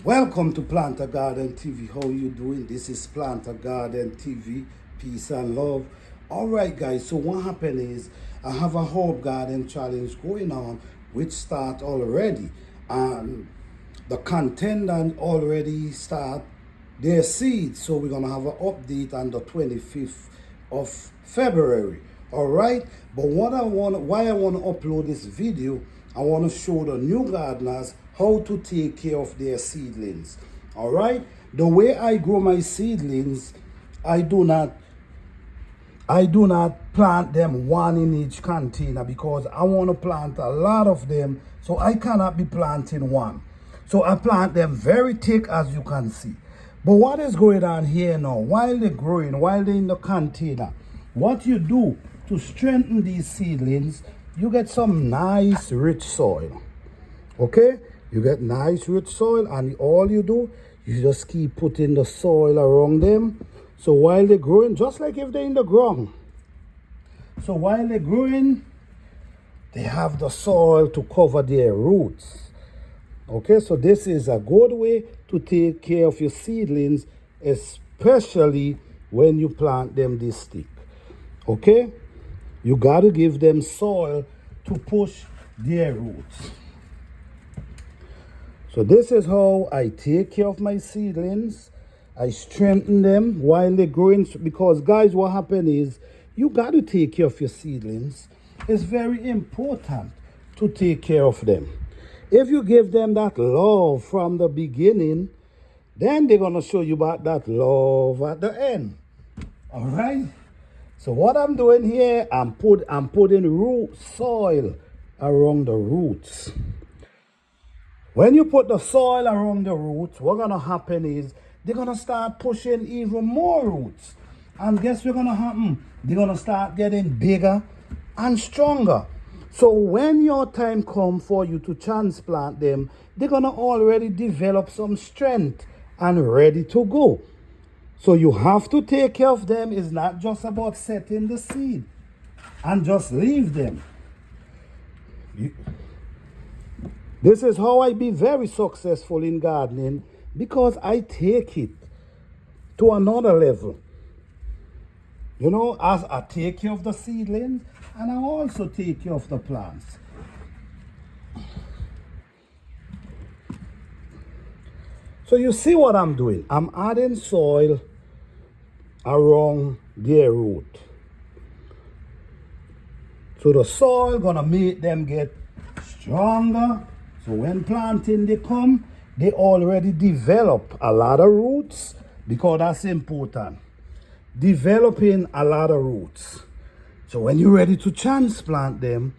Welcome to Planter Garden TV. How you doing? This is Planter Garden TV. Peace and love. All right, guys. So what happened is I have a herb garden challenge going on, which start already, and the contendant already start their seeds. So we're gonna have an update on the 25th of February. All right. But why I want to upload this video, I want to show the new gardeners how to take care of their seedlings. All right. The way I grow my seedlings, I do not plant them one in each container because I want to plant a lot of them, so I cannot be planting one. So I plant them very thick, as you can see. But what is going on here now? While they're growing, while they're in the container, what you do to strengthen these seedlings, you get some nice rich soil. Okay? You get nice rich soil, and all you do, you just keep putting the soil around them. So while they're growing, just like if they're in the ground. So while they're growing, they have the soil to cover their roots. Okay, so this is a good way to take care of your seedlings, especially when you plant them this thick. Okay, you got to give them soil to push their roots. So this is how I take care of my seedlings. I strengthen them while they're growing, because guys, what happens is you got to take care of your seedlings. It's very important to take care of them. If you give them that love from the beginning, then they're going to show you about that love at the end. All right? So what I'm doing here, I'm putting root soil around the roots. When you put the soil around the roots, what's going to happen is they're going to start pushing even more roots. And guess what's going to happen? They're going to start getting bigger and stronger. So when your time comes for you to transplant them, they're going to already develop some strength and ready to go. So you have to take care of them. It's not just about setting the seed and just leave them. This is how I be very successful in gardening, because I take it to another level. You know, as I take care of the seedlings, and I also take care of the plants. So you see what I'm doing? I'm adding soil around their root. So the soil gonna make them get stronger. So when planting they come, they already develop a lot of roots, because that's important. Developing a lot of roots. So when you're ready to transplant them,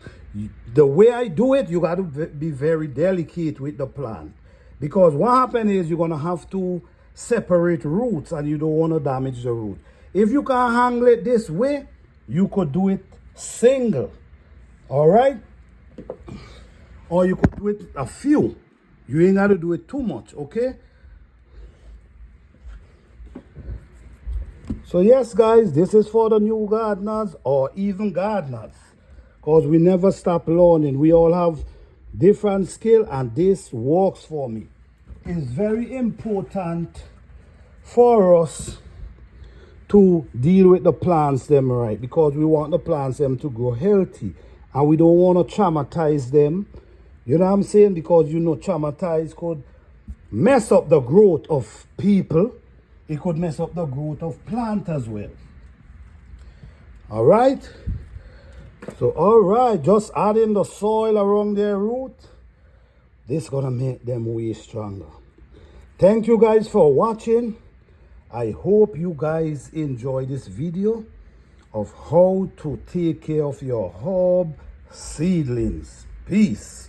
the way I do it, you got to be very delicate with the plant. Because what happens is you're going to have to separate roots, and you don't want to damage the root. If you can handle it this way, you could do it single. All right? Or you could do it a few. You ain't got to do it too much, okay? So yes, guys, this is for the new gardeners or even gardeners, because we never stop learning. We all have different skill, and this works for me. It's very important for us to deal with the plants them right, because we want the plants them to grow healthy, and we don't want to traumatize them. You know what I'm saying? Because you know, traumatize could mess up the growth of people. It could mess up the growth of plants as well. All right. So, all right, just adding the soil around their root. This is going to make them way stronger. Thank you guys for watching. I hope you guys enjoy this video of how to take care of your herb seedlings. Peace.